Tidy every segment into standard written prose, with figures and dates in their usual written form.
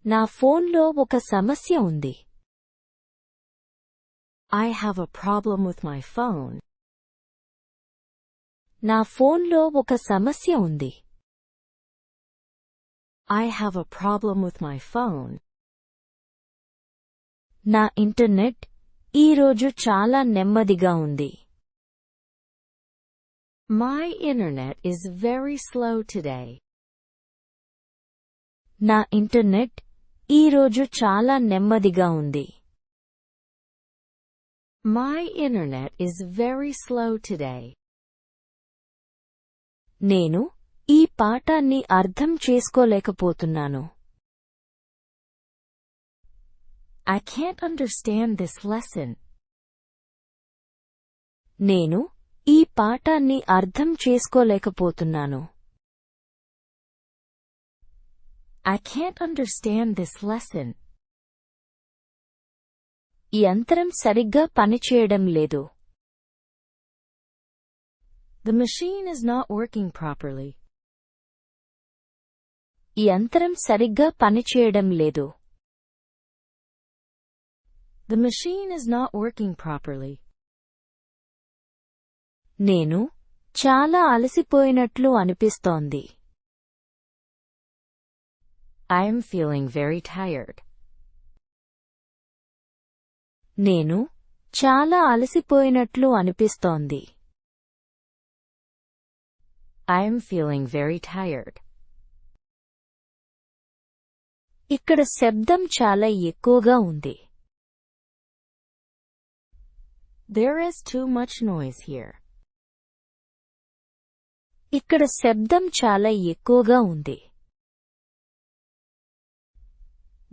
నా ఫోన్లో ఒక సమస్య ఉంది. I have a problem with my phone. నా ఫోన్లో ఒక సమస్య ఉంది. I have a problem with my phone. నా ఇంటర్నెట్ ఈరోజు చాలా నెమ్మదిగా ఉంది. My internet is very slow today. నా ఇంటర్నెట్ ఈరోజు చాలా నెమ్మదిగా ఉంది. My internet is very slow today. నేను ఈ పాఠాన్ని అర్థం చేసుకోలేకపోతున్నాను. I can't understand this lesson. నేను ఈ పాఠాన్ని అర్థం చేసుకోలేకపోతున్నాను. I can't understand this lesson. ఈ యంత్రం సరిగ్గా పనిచేయడం లేదు. The machine is not working properly. ఈ యంత్రం సరిగ్గా పనిచేయడం లేదు. The machine is not working properly. నేను చాలా అలసిపోయినట్లు అనిపిస్తోంది. I am feeling very tired. నేను చాలా అలసిపోయినట్లు అనిపిస్తోంది. I am feeling very tired. ఇక్కడ శబ్దం చాలా ఎక్కువగా ఉంది. There is too much noise here. ఇక్కడ శబ్దం చాలా ఎక్కువగా ఉంది.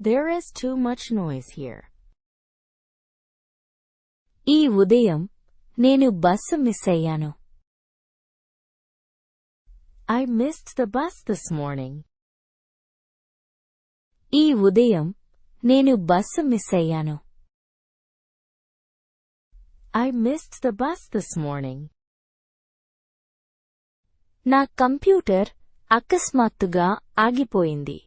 There is too much noise here. ఈ ఉదయం నేను బస్సు మిస్ అయ్యాను. I missed the bus this morning. ఈ ఉదయం నేను బస్సు మిస్ అయ్యాను. I missed the bus this morning. నా కంప్యూటర్ అకస్మాత్తుగా ఆగిపోయింది.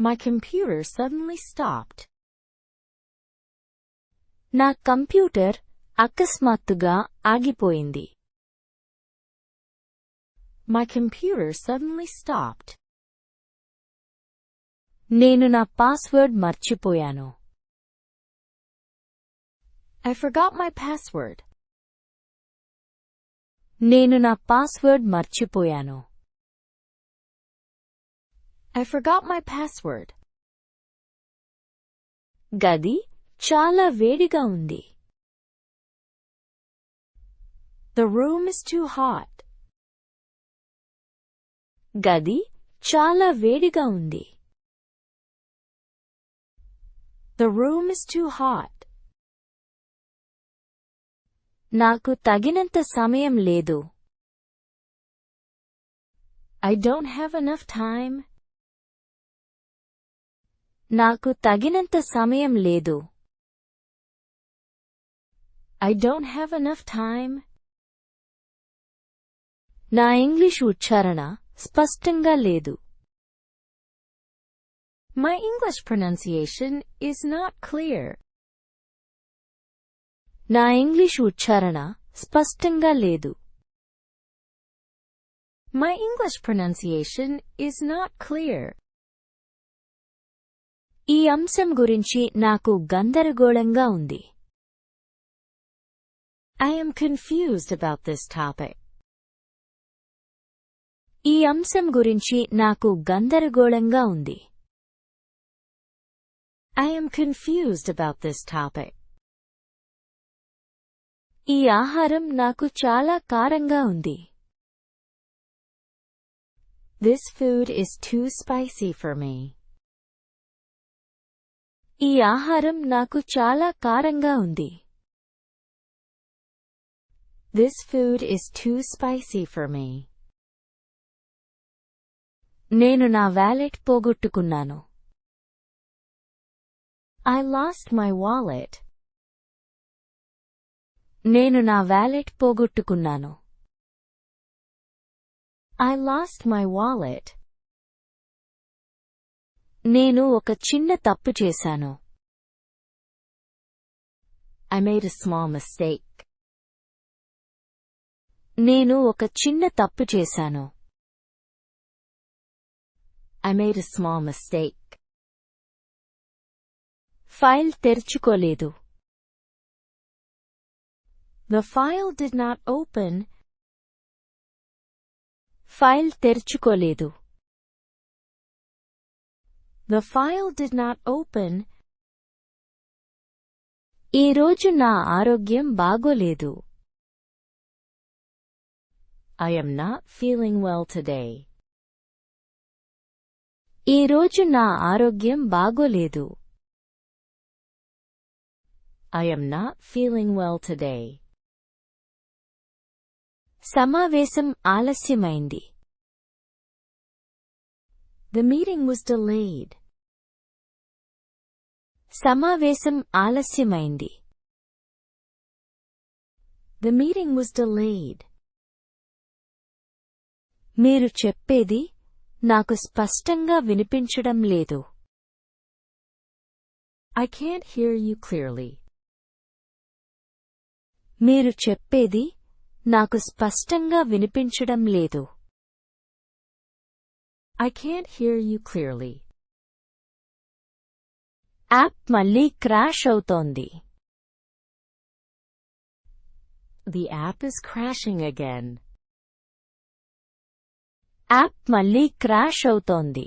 My computer suddenly stopped. నా కంప్యూటర్ అకస్మాత్తుగా ఆగిపోయింది. My computer suddenly stopped. నేను నా పాస్వర్డ్ మర్చిపోయాను. I forgot my password. నేను నా పాస్వర్డ్ మర్చిపోయాను. I forgot my password. గది చాలా వేడిగా ఉంది. The room is too hot. గది చాలా వేడిగా ఉంది. The room is too hot. నాకు తగినంత సమయం లేదు. I don't have enough time. నాకు తగినంత సమయం లేదు. I don't have enough time. నా ఇంగ్లీష్ ఉచ్చారణ స్పష్టంగా లేదు. My English pronunciation is not clear. నా ఇంగ్లీష్ ఉచ్చారణ స్పష్టంగా లేదు. My English pronunciation is not clear. ఈ అంశం గురించి నాకు గందరగోళంగా ఉంది. I am confused about this topic. ఈ అంశం గురించి నాకు గందరగోళంగా ఉంది. I am confused about this topic. ఈ ఆహారం నాకు చాలా కారంగా ఉంది. This food is too spicy for me. ఈ ఆహారం నాకు చాలా కారంగా ఉంది. This food is too spicy for me. నేను నా వాలెట్ పోగొట్టుకున్నాను. I lost my wallet. నేను నా వాలెట్ పోగొట్టుకున్నాను. I lost my wallet. నేను ఒక చిన్న తప్పు చేశాను. I made a small mistake. నేను ఒక చిన్న తప్పు చేశాను. I made a small mistake. File తెరుచుకోలేదు. The file did not open. File తెరుచుకోలేదు. The file did not open. ఈ రోజు నా ఆరోగ్యం బాగోలేదు. I am not feeling well today. ఈ రోజు నా ఆరోగ్యం బాగోలేదు. I am not feeling well today. సమావేశం ఆలస్యమైంది. The meeting was delayed. సమావేశం ఆలస్యమైంది. The meeting was delayed. మీరు చెప్పేది నాకు స్పష్టంగా వినిపించడం లేదు. I can't hear you clearly. మీరు చెప్పేది నాకు స్పష్టంగా వినిపించడం లేదు. I can't hear you clearly. App మళ్ళీ క్రాష్ అవుతోంది. The app is crashing again. App మళ్ళీ క్రాష్ అవుతోంది.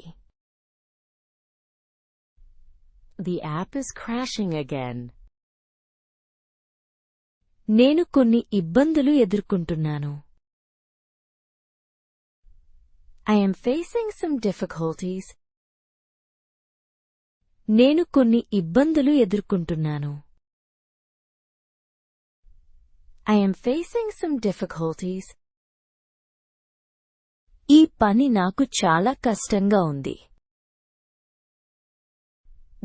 The app is crashing again. నేను కొన్ని ఇబ్బందులు ఎదుర్కొంటున్నాను. I am facing some difficulties. నేను కొన్ని ఇబ్బందులు ఎదుర్కొంటున్నాను. I am facing some difficulties. ఈ పని నాకు చాలా కష్టంగా ఉంది.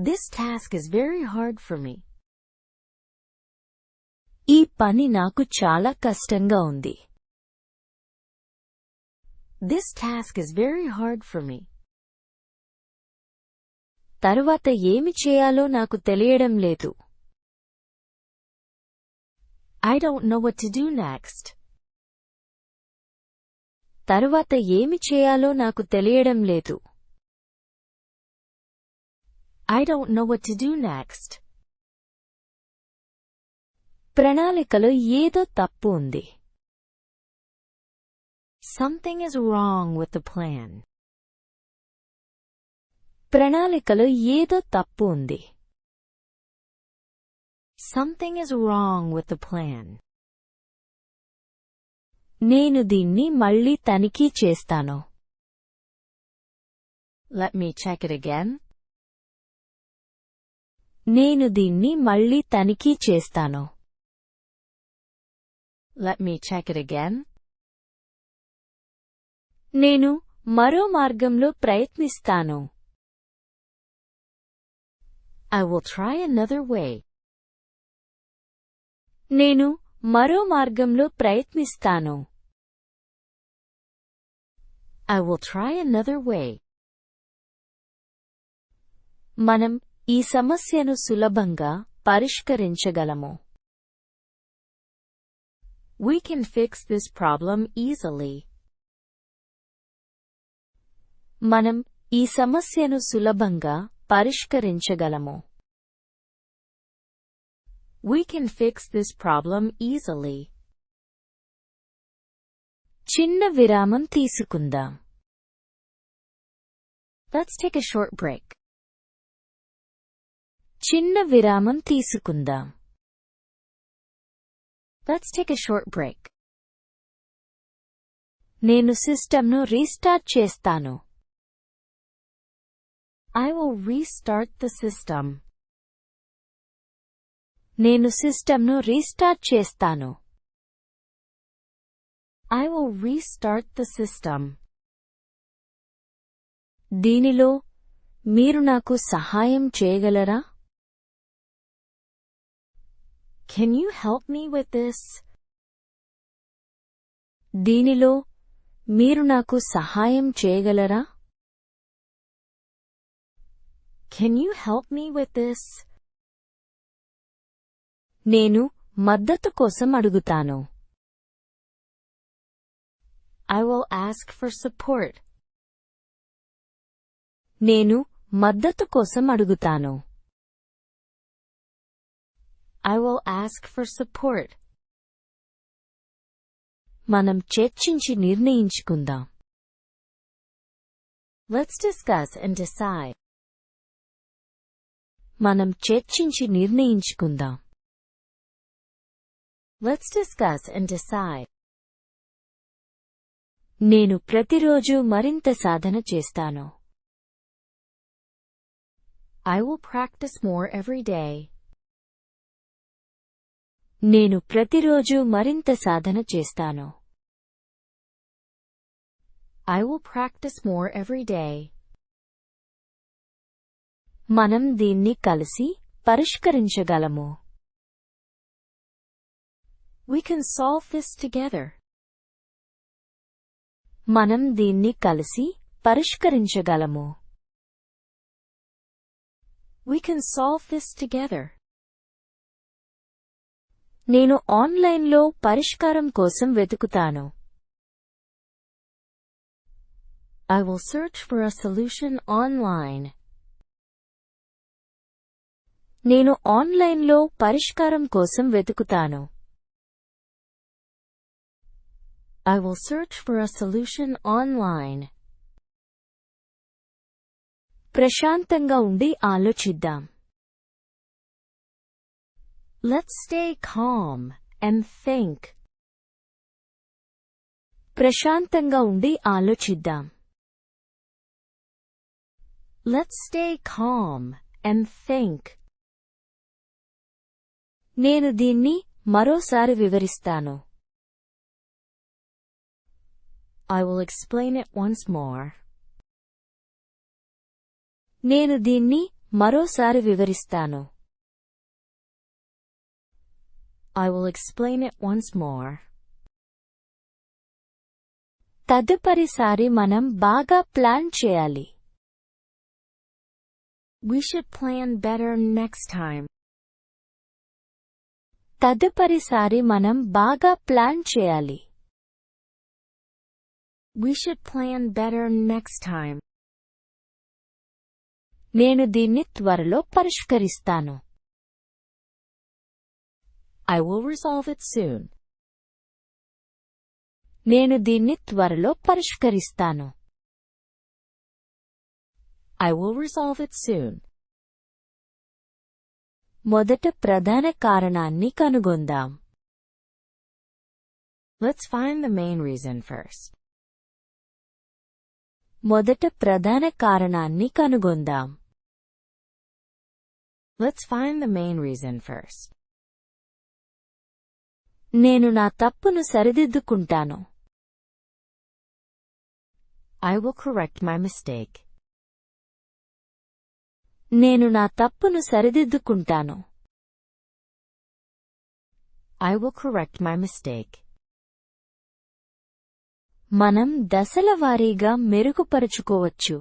This task is very hard for me. ఈ పని నాకు చాలా కష్టంగా ఉంది. This task is very hard for me. తరువాత ఏమి చేయాలో నాకు తెలియడం లేదు. I don't know what to do next. తరువాత ఏమి చేయాలో నాకు తెలియడం లేదు. I don't know what to do next. ప్రణాళికలో ఏదో తప్పు ఉంది. Something is wrong with the plan. ప్రణాళికలో ఏదో తప్పు ఉంది. Something is wrong with the plan. నేను దీన్ని మళ్ళీ తనిఖీ చేస్తాను. Let me check it again. నేను దీన్ని మళ్ళీ తనిఖీ చేస్తాను. Let me check it again. నేను మరో మార్గంలో ప్రయత్నిస్తాను. I will try another way. నేను మరో మార్గంలో ప్రయత్నిస్తాను. I will try another way. మనం ఈ సమస్యను సులభంగా పరిష్కరించగలము. We can fix this problem easily. మనం ఈ సమస్యను సులభంగా పరిష్కరించగలము. We can fix this problem easily. చిన్న విరామం తీసుకుందాం. Let's take a short break. చిన్న విరామం తీసుకుందాం. Let's take a short break. నేను సిస్టమ్ను రీస్టార్ట్ చేస్తాను. I will restart the system. నేను సిస్టమ్ను రీస్టార్ట్ చేస్తాను. I will restart the system. దీనిలో మీరు నాకు సహాయం చేయగలరా? Can you help me with this? దీనిలో మీరు నాకు సహాయం చేయగలరా? Can you help me with this? నేను మద్దతు కోసం అడుగుతాను. I will ask for support. నేను మద్దతు కోసం అడుగుతాను. I will ask for support. మనం చర్చించి నిర్ణయించుకుందాం. Let's discuss and decide. మనం చర్చించి నిర్ణయించుకుందాం. Let's discuss and decide. నేను ప్రతిరోజు మరింత సాధన చేస్తాను. I will practice more every day. నేను ప్రతిరోజు మరింత సాధన చేస్తాను. I will practice more every day. మనం దీన్ని కలిసి పరిష్కరించగలము. We can solve this together. మనం దీన్ని కలిసి పరిష్కరించగలము. We can solve this together. నేను ఆన్లైన్లో పరిష్కారం కోసం వెతుకుతాను. I will search for a solution online. నేను ఆన్లైన్లో పరిష్కారం కోసం వెతుకుతాను. I will search for a solution online. ప్రశాంతంగా ఉండి ఆలోచిద్దాం. Let's stay calm and think. ప్రశాంతంగా ఉండి ఆలోచిద్దాం. Let's stay calm and think. నేను దీన్ని మరోసారి వివరిస్తాను. I will explain it once more. నేను దీన్ని మరోసారి వివరిస్తాను. I will explain it once more. తదుపరిసారి మనం బాగా ప్లాన్ చేయాలి. We should plan better next time. తదుపరిసారి మనం బాగా ప్లాన్ చేయాలి. We should plan better next time. నేను దీన్ని త్వరలో పరిష్కరిస్తాను. I will resolve it soon. నేను దీన్ని త్వరలో పరిష్కరిస్తాను. I will resolve it soon. మొదట ప్రధాన కారణాన్ని కనుగొందాం. Let's find the main reason first. మొదట ప్రధాన కారణాన్ని కనుగొందాం. Let's find the main reason first. నేను నా తప్పును సరిదిద్దుకుంటాను. I will correct my mistake. నేను నా తప్పును సరిదిద్దుకుంటాను. I will correct my mistake. మనం దశలవారీగా మెరుగుపరుచుకోవచ్చు.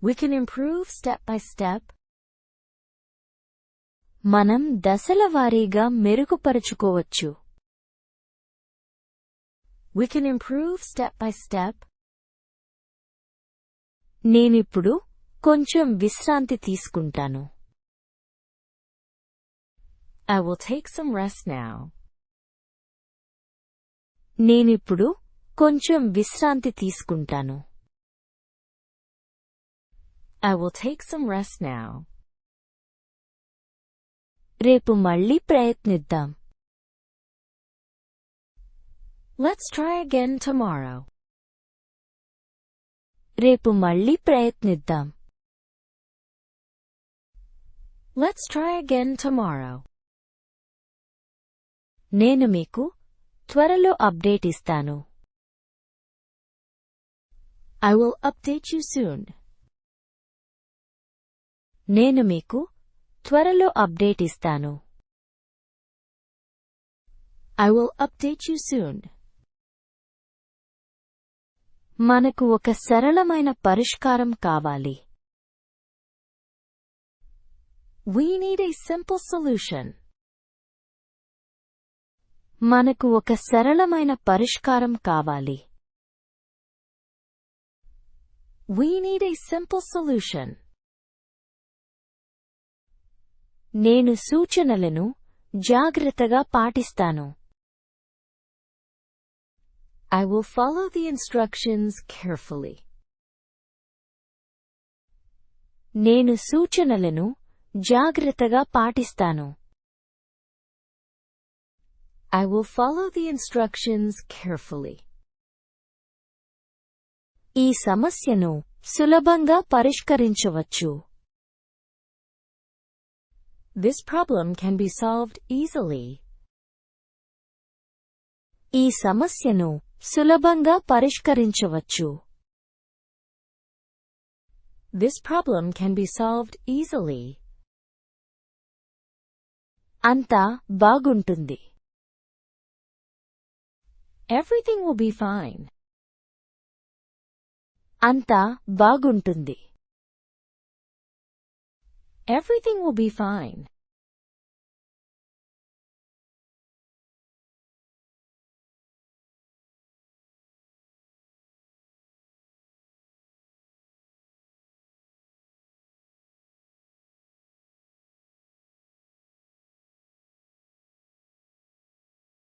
We can improve step by step. మనం దశలవారీగా మెరుగుపరుచుకోవచ్చు. We can improve step by step. నేనిప్పుడు కొంచెం విశ్రాంతి తీసుకుంటాను. I will take some rest now. నేనిప్పుడు కొంచెం విశ్రాంతి తీసుకుంటాను. I will take some rest now. రేపు మళ్ళీ ప్రయత్నిద్దాం. Let's try again tomorrow. రేపు మళ్ళీ ప్రయత్నిద్దాం. Let's try again tomorrow. నేను మీకు త్వరలో అప్డేట్ ఇస్తాను. I will update you soon. నేను మీకు త్వరలో అప్డేట్ ఇస్తాను. I will update you soon. మనకు ఒక సరళమైన పరిష్కారం కావాలి. We need a simple solution. మనకు ఒక సరళమైన పరిష్కారం కావాలి. We need a simple solution. నేను సూచనలను జాగ్రత్తగా పాటిస్తాను. I will follow the instructions carefully. నేను సూచనలను జాగ్రత్తగా పాటిస్తాను. I will follow the instructions carefully. ఈ సమస్యను సులభంగా పరిష్కరించవచ్చు. This problem can be solved easily. ఈ సమస్యను సులభంగా పరిష్కరించవచ్చు. This problem can be solved easily. అంతా బాగుంటుంది. Everything will be fine. అంతా బాగుంటుంది. Everything will be fine.